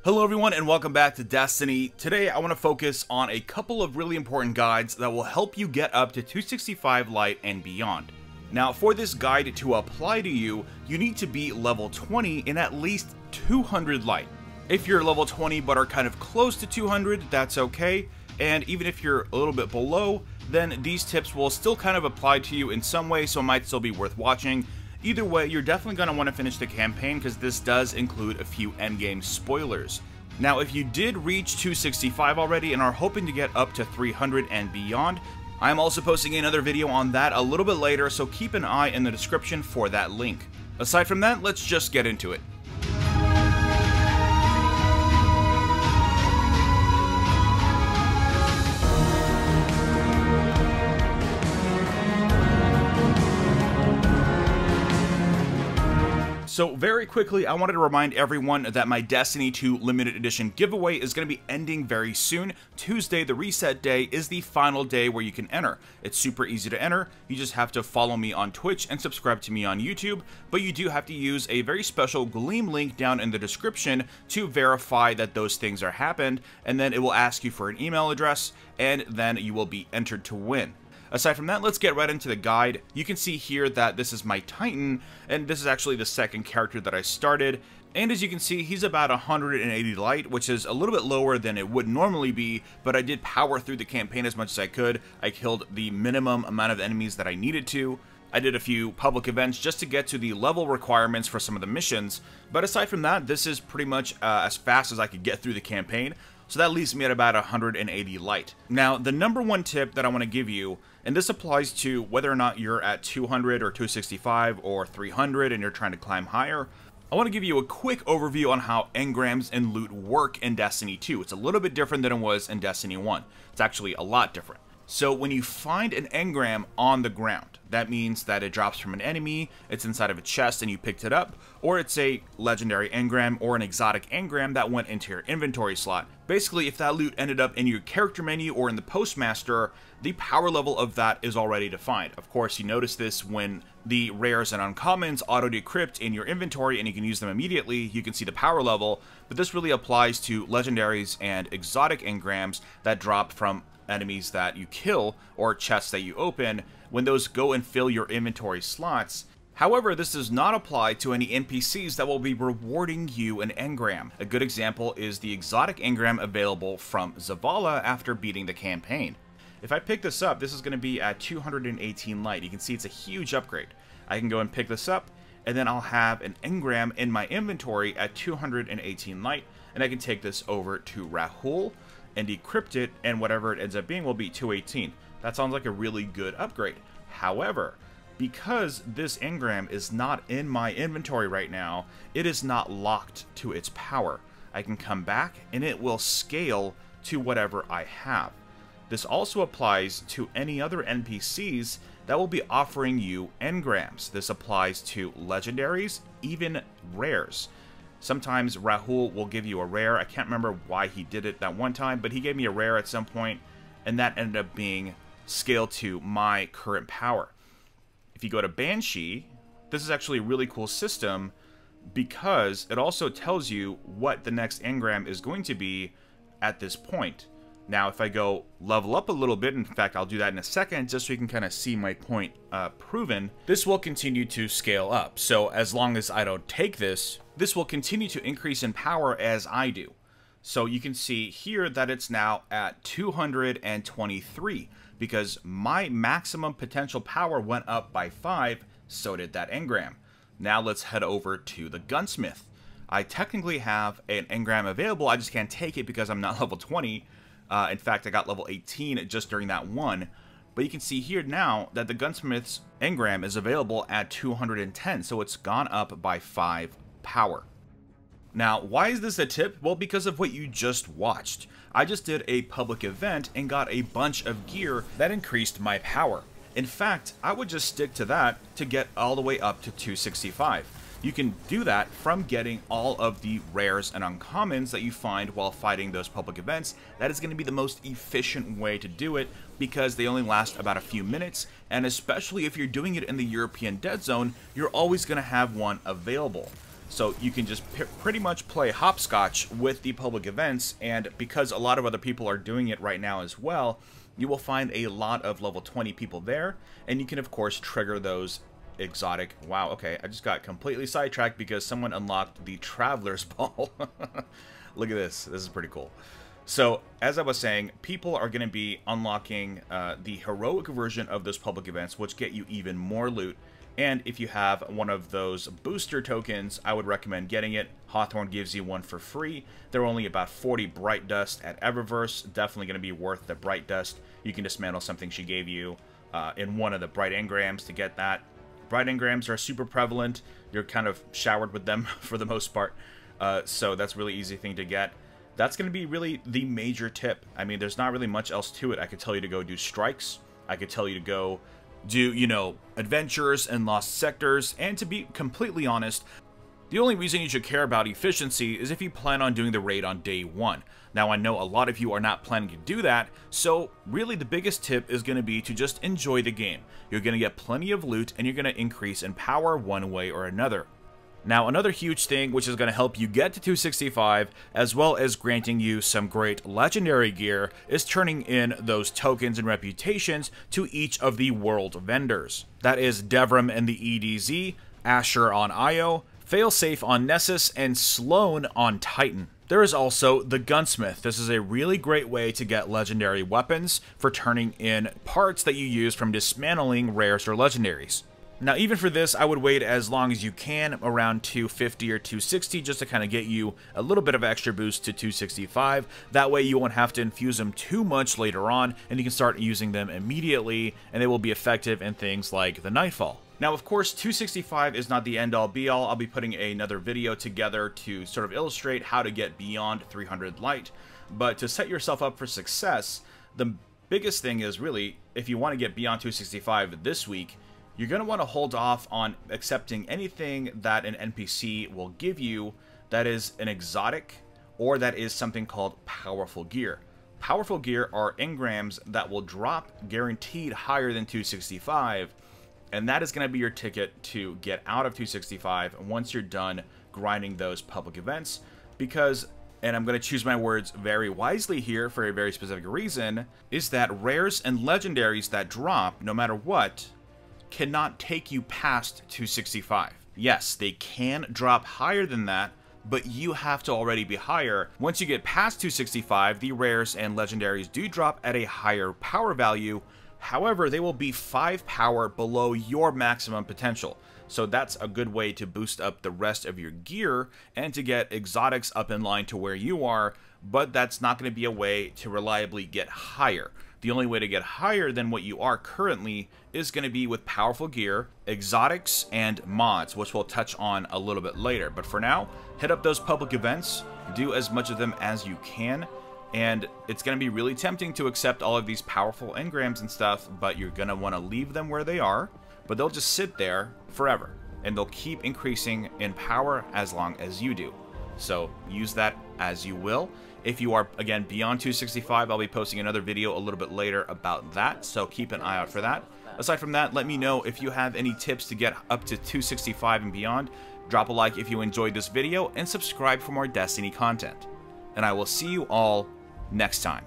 Hello everyone and welcome back to Destiny. Today I want to focus on a couple of really important guides that will help you get up to 265 light and beyond. Now for this guide to apply to you, you need to be level 20 in at least 200 light. If you're level 20 but are kind of close to 200, that's okay. And even if you're a little bit below, then these tips will still kind of apply to you in some way, so it might still be worth watching. Either way, you're definitely going to want to finish the campaign because this does include a few endgame spoilers. Now, if you did reach 265 already and are hoping to get up to 300 and beyond, I'm also posting another video on that a little bit later, so keep an eye in the description for that link. Aside from that, let's just get into it. So very quickly, I wanted to remind everyone that my Destiny 2 limited edition giveaway is going to be ending very soon. Tuesday, the reset day, is the final day where you can enter. It's super easy to enter. You just have to follow me on Twitch and subscribe to me on YouTube, but you do have to use a very special Gleam link down in the description to verify that those things are happened, and then it will ask you for an email address, and then you will be entered to win. Aside from that, let's get right into the guide. You can see here that this is my Titan, and this is actually the second character that I started. And as you can see, he's about 180 light, which is a little bit lower than it would normally be, but I did power through the campaign as much as I could. I killed the minimum amount of enemies that I needed to. I did a few public events just to get to the level requirements for some of the missions, but aside from that, this is pretty much as fast as I could get through the campaign. So that leaves me at about 180 light. Now, the number one tip that I want to give you, and this applies to whether or not you're at 200 or 265 or 300 and you're trying to climb higher, I want to give you a quick overview on how engrams and loot work in Destiny 2. It's a little bit different than it was in Destiny 1. It's actually a lot different. So when you find an engram on the ground, that means that it drops from an enemy, it's inside of a chest and you picked it up, or it's a legendary engram or an exotic engram that went into your inventory slot. Basically, if that loot ended up in your character menu or in the postmaster, the power level of that is already defined. Of course, you notice this when the rares and uncommons auto-decrypt in your inventory and you can use them immediately. You can see the power level, but this really applies to legendaries and exotic engrams that drop from enemies that you kill or chests that you open when those go and fill your inventory slots. However, this does not apply to any NPCs that will be rewarding you an engram. A good example is the exotic engram available from Zavala after beating the campaign. If I pick this up, this is going to be at 218 light. You can see it's a huge upgrade. I can go and pick this up, and then I'll have an engram in my inventory at 218 light, and I can take this over to Rahul and decrypt it, and whatever it ends up being will be 218. That sounds like a really good upgrade. However, because this engram is not in my inventory right now, it is not locked to its power. I can come back and it will scale to whatever I have. This also applies to any other NPCs that will be offering you engrams. This applies to legendaries, even rares. Sometimes Rahul will give you a rare. I can't remember why he did it that one time, but he gave me a rare at some point, and that ended up being scaled to my current power. If you go to Banshee, this is actually a really cool system because it also tells you what the next engram is going to be at this point. Now, if I go level up a little bit, in fact, I'll do that in a second, just so you can kind of see my point proven, this will continue to scale up. So as long as I don't take this, this will continue to increase in power as I do. So you can see here that it's now at 223 because my maximum potential power went up by 5, so did that engram. Now let's head over to the gunsmith. I technically have an engram available, I just can't take it because I'm not level 20. In fact, I got level 18 just during that one. But you can see here now that the gunsmith's engram is available at 210, so it's gone up by 5 power. Now, why is this a tip? Well, because of what you just watched. I just did a public event and got a bunch of gear that increased my power. In fact, I would just stick to that to get all the way up to 265. You can do that from getting all of the rares and uncommons that you find while fighting those public events. That is going to be the most efficient way to do it because they only last about a few minutes, and especially if you're doing it in the European Dead Zone, you're always going to have one available. So you can just pretty much play hopscotch with the public events, and because a lot of other people are doing it right now as well, you will find a lot of level 20 people there, and you can of course trigger those exotic... Wow, okay, I just got completely sidetracked because someone unlocked the Traveler's Ball. Look at this. This is pretty cool. So, as I was saying, people are going to be unlocking the heroic version of those public events, which get you even more loot. And if you have one of those booster tokens, I would recommend getting it. Hawthorne gives you one for free. There are only about 40 Bright Dust at Eververse. Definitely going to be worth the Bright Dust. You can dismantle something she gave you in one of the Bright Engrams to get that. Bright Engrams are super prevalent. You're kind of showered with them for the most part. So that's a really easy thing to get. That's going to be really the major tip. I mean, there's not really much else to it. I could tell you to go do strikes. I could tell you to go do, you know, adventures and lost sectors. And to be completely honest, the only reason you should care about efficiency is if you plan on doing the raid on day 1. Now, I know a lot of you are not planning to do that, so really the biggest tip is going to be to just enjoy the game. You're going to get plenty of loot, and you're going to increase in power one way or another. Now, another huge thing which is going to help you get to 265, as well as granting you some great legendary gear, is turning in those tokens and reputations to each of the world vendors. That is Devrim and the EDZ, Asher on Io, Failsafe on Nessus, and Sloan on Titan. There is also the Gunsmith. This is a really great way to get legendary weapons for turning in parts that you use from dismantling rares or legendaries. Now, even for this, I would wait as long as you can, around 250 or 260, just to kind of get you a little bit of extra boost to 265. That way you won't have to infuse them too much later on, and you can start using them immediately, and they will be effective in things like the Nightfall. Now, of course, 265 is not the end-all be-all. I'll be putting another video together to sort of illustrate how to get beyond 300 light. But to set yourself up for success, the biggest thing is really, if you want to get beyond 265 this week, you're going to want to hold off on accepting anything that an NPC will give you that is an exotic or that is something called powerful gear. Powerful gear are engrams that will drop guaranteed higher than 265, and that is going to be your ticket to get out of 265 once you're done grinding those public events, because, and I'm going to choose my words very wisely here for a very specific reason, is that rares and legendaries that drop, no matter what, cannot take you past 265. Yes, they can drop higher than that, but you have to already be higher. Once you get past 265, the rares and legendaries do drop at a higher power value. However, they will be 5 power below your maximum potential. So that's a good way to boost up the rest of your gear and to get exotics up in line to where you are, but that's not going to be a way to reliably get higher. The only way to get higher than what you are currently is going to be with powerful gear, exotics, and mods, which we'll touch on a little bit later. But for now, hit up those public events, do as much of them as you can, and it's going to be really tempting to accept all of these powerful engrams and stuff, but you're going to want to leave them where they are, but they'll just sit there forever, and they'll keep increasing in power as long as you do. So use that as you will. If you are, again, beyond 265, I'll be posting another video a little bit later about that, so keep an eye out for that. Aside from that, let me know if you have any tips to get up to 265 and beyond. Drop a like if you enjoyed this video, and subscribe for more Destiny content. And I will see you all next time.